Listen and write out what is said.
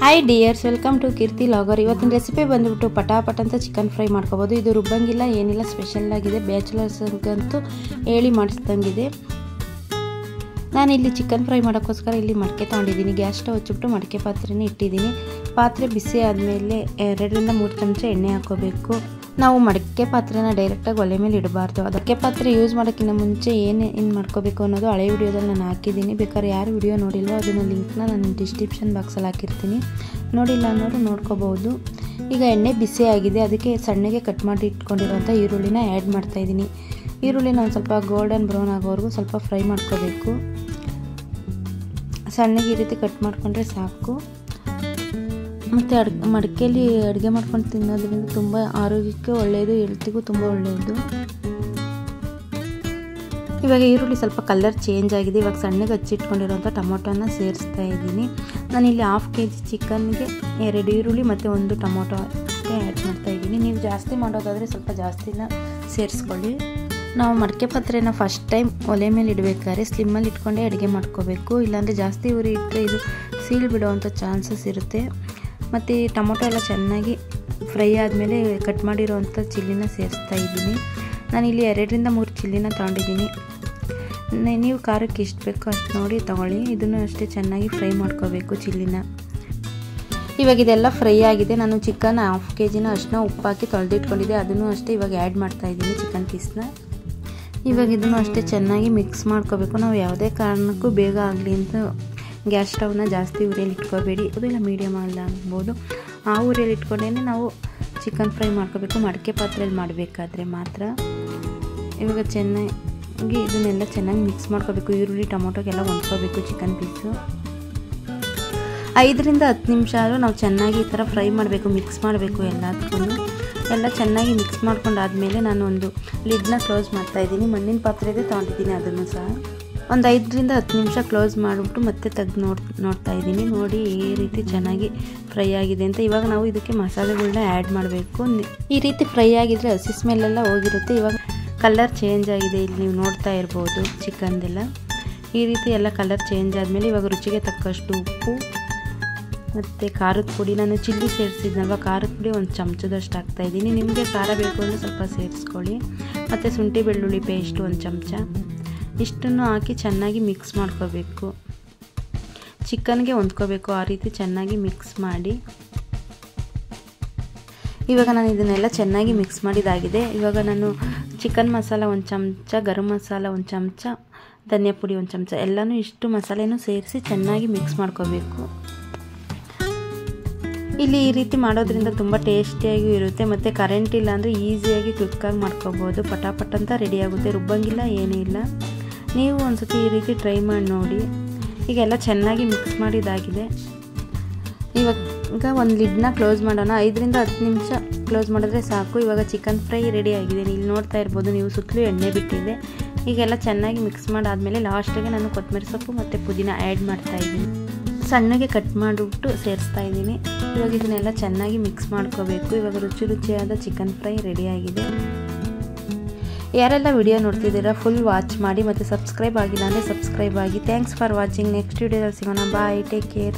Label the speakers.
Speaker 1: Hi dears, welcome to Keerthi vlogger. ಇವತ್ತಿನ recipe ಬಂದುಬಿಟ್ಟು ಪಟಾಪಟ್ ಅಂತ ಚಿಕನ್ ಫ್ರೈ ಮಾಡ್ಕೋಬೋದು. ಇದು ರುಬ್ಬಂಗಿಲ್ಲ, ಏನಿಲ್ಲ, ಸ್ಪೆಷಲ್ ಆಗಿದೆ. ಬ್ಯಾಚುಲರ್ಸ್ಗಂತೂ ಹೇಳಿ ಮಾಡಿಸ್ದಂಗಿದೆ. ನಾನಿಲ್ಲಿ ಚಿಕನ್ ಫ್ರೈ ಮಾಡೋಕ್ಕೋಸ್ಕರ ಇಲ್ಲಿ ಮಡಕೆ ತೊಗೊಂಡಿದ್ದೀನಿ. ಗ್ಯಾಸ್ ಸ್ಟವ್ ಹಚ್ಚಿಬಿಟ್ಟು ಮಡಕೆ ಪಾತ್ರೆನೇ ಇಟ್ಟಿದ್ದೀನಿ. ಪಾತ್ರೆ ಬಿಸಿ ಆದಮೇಲೆ 2 ರಿಂದ 3 ಚಮಚ ಎಣ್ಣೆ ಹಾಕೋಬೇಕು. ನಾವು ಮಡಕೆ ಪಾತ್ರೆನ ಡೈರೆಕ್ಟಾಗಿ ಒಲೆ ಮೇಲೆ ಇಡಬಾರ್ದು. ಅದಕ್ಕೆ ಪಾತ್ರೆ ಯೂಸ್ ಮಾಡೋಕ್ಕಿಂತ ಮುಂಚೆ ಏನು ಮಾಡ್ಕೋಬೇಕು ಅನ್ನೋದು ಹಳೆ ವಿಡಿಯೋದಲ್ಲಿ ನಾನು ಹಾಕಿದ್ದೀನಿ. ಬೇಕಾದ್ರೆ ಯಾರು ವಿಡಿಯೋ ನೋಡಿಲ್ವೋ ಅದನ್ನು ಲಿಂಕ್ನ ನಾನು ಡಿಸ್ಕ್ರಿಪ್ಷನ್ ಬಾಕ್ಸಲ್ಲಿ ಹಾಕಿರ್ತೀನಿ. ನೋಡಿಲ್ಲ ಅನ್ನೋರು ನೋಡ್ಕೋಬಹುದು. ಈಗ ಎಣ್ಣೆ ಬಿಸಿ ಆಗಿದೆ. ಅದಕ್ಕೆ ಸಣ್ಣಗೆ ಕಟ್ ಮಾಡಿ ಇಟ್ಕೊಂಡಿರೋಂಥ ಈರುಳ್ಳಿನ ಆ್ಯಡ್ ಮಾಡ್ತಾಯಿದ್ದೀನಿ. ಈರುಳ್ಳಿನ ಒಂದು ಸ್ವಲ್ಪ ಗೋಲ್ಡನ್ ಬ್ರೌನ್ ಆಗೋವರೆಗೂ ಸ್ವಲ್ಪ ಫ್ರೈ ಮಾಡ್ಕೋಬೇಕು. ಸಣ್ಣಗೆ ಈ ರೀತಿ ಕಟ್ ಮಾಡಿಕೊಂಡ್ರೆ ಸಾಕು. ಮತ್ತು ಮಡಕೆಯಲ್ಲಿ ಅಡುಗೆ ಮಾಡ್ಕೊಂಡು ತಿನ್ನೋದ್ರಿಂದ ತುಂಬ ಆರೋಗ್ಯಕ್ಕೆ ಒಳ್ಳೆಯದು, ಹೆಲ್ತಿಗೂ ತುಂಬ ಒಳ್ಳೆಯದು. ಇವಾಗ ಈರುಳ್ಳಿ ಸ್ವಲ್ಪ ಕಲರ್ ಚೇಂಜ್ ಆಗಿದೆ. ಇವಾಗ ಸಣ್ಣಗೆ ಹಚ್ಚಿಟ್ಕೊಂಡಿರೋಂಥ ಟೊಮೊಟೊನ ಸೇರಿಸ್ತಾ ಇದ್ದೀನಿ. ನಾನಿಲ್ಲಿ 1/2 kg ಚಿಕನ್ಗೆ 2 ಈರುಳ್ಳಿ ಮತ್ತು 1 ಟೊಮೊಟೊ ಆ್ಯಡ್ ಮಾಡ್ತಾ ಇದ್ದೀನಿ. ನೀವು ಜಾಸ್ತಿ ಮಾಡೋದಾದರೆ ಸ್ವಲ್ಪ ಜಾಸ್ತಿನ ಸೇರಿಸ್ಕೊಳ್ಳಿ. ನಾವು ಮಡಕೆ ಪಾತ್ರೆನ ಫಸ್ಟ್ ಟೈಮ್ ಒಲೆ ಮೇಲೆ ಇಡಬೇಕಾದ್ರೆ ಸ್ಲಿಮ್ಮಲ್ಲಿ ಇಟ್ಕೊಂಡೇ ಅಡುಗೆ ಮಾಡ್ಕೋಬೇಕು. ಇಲ್ಲಾಂದರೆ ಜಾಸ್ತಿ ಉರಿ ಇಟ್ಟರೆ ಇದು ಸೀಳು ಬಿಡೋವಂಥ ಚಾನ್ಸಸ್ ಇರುತ್ತೆ. ಮತ್ತು ಟೊಮೊಟೊ ಎಲ್ಲ ಚೆನ್ನಾಗಿ ಫ್ರೈ ಆದಮೇಲೆ ಕಟ್ ಮಾಡಿರೋವಂಥ ಚಿಲ್ಲಿನ ಸೇರಿಸ್ತಾ ಇದ್ದೀನಿ. ನಾನಿಲ್ಲಿ 2 ರಿಂದ 3 ಚಿಲ್ಲಿನ ತೊಗೊಂಡಿದ್ದೀನಿ. ನೀವು ಖಾರಕ್ಕೆ ಎಷ್ಟು ಬೇಕೋ ಅಷ್ಟು ನೋಡಿ ತೊಗೊಳ್ಳಿ. ಇದನ್ನು ಅಷ್ಟೇ ಚೆನ್ನಾಗಿ ಫ್ರೈ ಮಾಡ್ಕೋಬೇಕು ಚಿಲ್ಲಿನ. ಇವಾಗ ಇದೆಲ್ಲ ಫ್ರೈ ಆಗಿದೆ. ನಾನು ಚಿಕನ್ 1/2 kg ಅಷ್ಟನ್ನ ಉಪ್ಪು ಹಾಕಿ ತೊಳೆದಿಟ್ಕೊಂಡಿದ್ದೆ. ಅದನ್ನು ಅಷ್ಟೇ ಇವಾಗ ಆ್ಯಡ್ ಮಾಡ್ತಾಯಿದ್ದೀನಿ ಚಿಕನ್ ಪೀಸ್ನ. ಇವಾಗ ಇದನ್ನು ಅಷ್ಟೇ ಚೆನ್ನಾಗಿ ಮಿಕ್ಸ್ ಮಾಡ್ಕೋಬೇಕು. ನಾವು ಯಾವುದೇ ಕಾರಣಕ್ಕೂ ಬೇಗ ಆಗಲಿ ಅಂತ ಗ್ಯಾಸ್ ಸ್ಟವ್ನ ಜಾಸ್ತಿ ಉರಿಯಲ್ಲಿ ಇಟ್ಕೋಬೇಡಿ. ಅದು ಇಲ್ಲ ಮೀಡಿಯಮ್ ಅಲ್ಲಿ ಆಗ್ಬೋದು. ಆ ಉರಿಯಲ್ಲಿ ಇಟ್ಕೊಂಡೇ ನಾವು ಚಿಕನ್ ಫ್ರೈ ಮಾಡ್ಕೋಬೇಕು, ಮಡಕೆ ಪಾತ್ರೆಯಲ್ಲಿ ಮಾಡಬೇಕಾದ್ರೆ ಮಾತ್ರ. ಇವಾಗ ಚೆನ್ನಾಗಿ ಇದನ್ನೆಲ್ಲ ಚೆನ್ನಾಗಿ ಮಿಕ್ಸ್ ಮಾಡ್ಕೋಬೇಕು. ಈರುಳ್ಳಿ ಟೊಮೊಟೊಗೆಲ್ಲ ಹೊಂದ್ಕೋಬೇಕು ಚಿಕನ್ ಪೀಸು. 5 ರಿಂದ 10 ನಿಮಿಷ ಆದರೂ ನಾವು ಚೆನ್ನಾಗಿ ಈ ಥರ ಫ್ರೈ ಮಾಡಬೇಕು, ಮಿಕ್ಸ್ ಮಾಡಬೇಕು ಎಲ್ಲದಕ್ಕೂ. ಎಲ್ಲ ಚೆನ್ನಾಗಿ ಮಿಕ್ಸ್ ಮಾಡ್ಕೊಂಡಾದಮೇಲೆ ನಾನು ಒಂದು ಲಿಡ್ನ ಕ್ಲೋಸ್ ಮಾಡ್ತಾಯಿದ್ದೀನಿ. ಮಣ್ಣಿನ ಪಾತ್ರೆಗೆ ತೊಗೊಂಡಿದ್ದೀನಿ. ಅದನ್ನು ಸಹ ಒಂದು 5 ರಿಂದ 10 ನಿಮಿಷ ಕ್ಲೋಸ್ ಮಾಡಿಬಿಟ್ಟು ಮತ್ತೆ ತೆಗೆದು ನೋಡ್ತಾ ಇದ್ದೀನಿ. ನೋಡಿ ಈ ರೀತಿ ಚೆನ್ನಾಗಿ ಫ್ರೈ ಆಗಿದೆ ಅಂತ. ಇವಾಗ ನಾವು ಇದಕ್ಕೆ ಮಸಾಲೆಗಳನ್ನ ಆ್ಯಡ್ ಮಾಡಬೇಕು. ಈ ರೀತಿ ಫ್ರೈ ಆಗಿದ್ರೆ ಹಸಿ ಸ್ಮೆಲ್ಲೆಲ್ಲ ಹೋಗಿರುತ್ತೆ. ಇವಾಗ ಕಲರ್ ಚೇಂಜ್ ಆಗಿದೆ. ಇಲ್ಲಿ ನೀವು ನೋಡ್ತಾ ಇರ್ಬೋದು ಚಿಕನ್ದೆಲ್ಲ. ಈ ರೀತಿ ಎಲ್ಲ ಕಲರ್ ಚೇಂಜ್ ಆದಮೇಲೆ ಇವಾಗ ರುಚಿಗೆ ತಕ್ಕಷ್ಟು ಉಪ್ಪು ಮತ್ತು ಖಾರದ ಪುಡಿ, ನಾನು ಚಿಲ್ಲಿ ಸೇರಿಸಿದ್ನಲ್ವ, ಖಾರದ ಪುಡಿ 1 ಚಮಚದಷ್ಟು ಹಾಕ್ತಾಯಿದ್ದೀನಿ. ನಿಮಗೆ ಖಾರ ಬೇಕು ಅಂದರೆ ಸ್ವಲ್ಪ ಸೇರಿಸ್ಕೊಳ್ಳಿ. ಮತ್ತು ಶುಂಠಿ ಬೆಳ್ಳುಳ್ಳಿ ಪೇಸ್ಟ್ 1 ಚಮಚ. ಇಷ್ಟನ್ನು ಹಾಕಿ ಚೆನ್ನಾಗಿ ಮಿಕ್ಸ್ ಮಾಡ್ಕೋಬೇಕು. ಚಿಕನ್ಗೆ ಹೊಂದ್ಕೋಬೇಕು. ಆ ರೀತಿ ಚೆನ್ನಾಗಿ ಮಿಕ್ಸ್ ಮಾಡಿ. ಇವಾಗ ನಾನು ಇದನ್ನೆಲ್ಲ ಚೆನ್ನಾಗಿ ಮಿಕ್ಸ್ ಮಾಡಿದಾಗಿದೆ. ಇವಾಗ ನಾನು ಚಿಕನ್ ಮಸಾಲ 1 ಚಮಚ, ಗರಂ ಮಸಾಲ 1 ಚಮಚ, ಧನಿಯಾ ಪುಡಿ 1 ಚಮಚ ಎಲ್ಲನೂ ಇಷ್ಟು ಮಸಾಲೆನೂ ಸೇರಿಸಿ ಚೆನ್ನಾಗಿ ಮಿಕ್ಸ್ ಮಾಡ್ಕೋಬೇಕು. ಇಲ್ಲಿ ಈ ರೀತಿ ಮಾಡೋದ್ರಿಂದ ತುಂಬ ಟೇಸ್ಟಿಯಾಗಿ ಇರುತ್ತೆ. ಮತ್ತು ಕರೆಂಟ್ ಇಲ್ಲ ಅಂದರೆ ಈಸಿಯಾಗಿ ಕ್ವಿಕ್ಕಾಗಿ ಮಾಡ್ಕೋಬೋದು. ಪಟಾಪಟ್ ಅಂತ ರೆಡಿಯಾಗುತ್ತೆ. ರುಬ್ಬಂಗಿಲ್ಲ, ಏನೂ ಇಲ್ಲ. ನೀವು ಒಂದು ಸತಿ ಈ ರೀತಿ ಟ್ರೈ ಮಾಡಿ ನೋಡಿ. ಈಗೆಲ್ಲ ಚೆನ್ನಾಗಿ ಮಿಕ್ಸ್ ಮಾಡಿದಾಗಿದೆ. ಇವಾಗ ಒಂದು ಲಿಡ್ನ ಕ್ಲೋಸ್ ಮಾಡೋಣ. 5 ರಿಂದ 10 ನಿಮಿಷ ಕ್ಲೋಸ್ ಮಾಡಿದ್ರೆ ಸಾಕು. ಇವಾಗ ಚಿಕನ್ ಫ್ರೈ ರೆಡಿ ಆಗಿದೆ. ಇಲ್ಲಿ ನೋಡ್ತಾ ಇರ್ಬೋದು ನೀವು, ಸುತ್ತಲೂ ಎಣ್ಣೆ ಬಿಟ್ಟಿದೆ. ಈಗೆಲ್ಲ ಚೆನ್ನಾಗಿ ಮಿಕ್ಸ್ ಮಾಡಾದಮೇಲೆ ಲಾಸ್ಟಿಗೆ ನಾನು ಕೊತ್ತಂಬರಿ ಸೊಪ್ಪು ಮತ್ತು ಪುದೀನ ಆ್ಯಡ್ ಮಾಡ್ತಾಯಿದ್ದೀನಿ. ಸಣ್ಣಗೆ ಕಟ್ ಮಾಡಿಬಿಟ್ಟು ಸೇರಿಸ್ತಾ ಇದ್ದೀನಿ. ಇವಾಗ ಇದನ್ನೆಲ್ಲ ಚೆನ್ನಾಗಿ ಮಿಕ್ಸ್ ಮಾಡ್ಕೋಬೇಕು. ಇವಾಗ ರುಚಿಯಾದ ಚಿಕನ್ ಫ್ರೈ ರೆಡಿಯಾಗಿದೆ. ಯಾರೆಲ್ಲ ವಿಡಿಯೋ ನೋಡ್ತಿದ್ದೀರಾ ಫುಲ್ ವಾಚ್ ಮಾಡಿ. ಮತ್ತು ಸಬ್ಸ್ಕ್ರೈಬ್ ಆಗಿಲ್ಲ ಅಂದರೆ ಸಬ್ಸ್ಕ್ರೈಬ್ ಆಗಿ. Thanks for watching. ನೆಕ್ಸ್ಟ್ ವಿಡಿಯೋದಲ್ಲಿ ಸಿಗೋಣ. ಬಾಯ್, ಟೇಕ್ ಕೇರ್.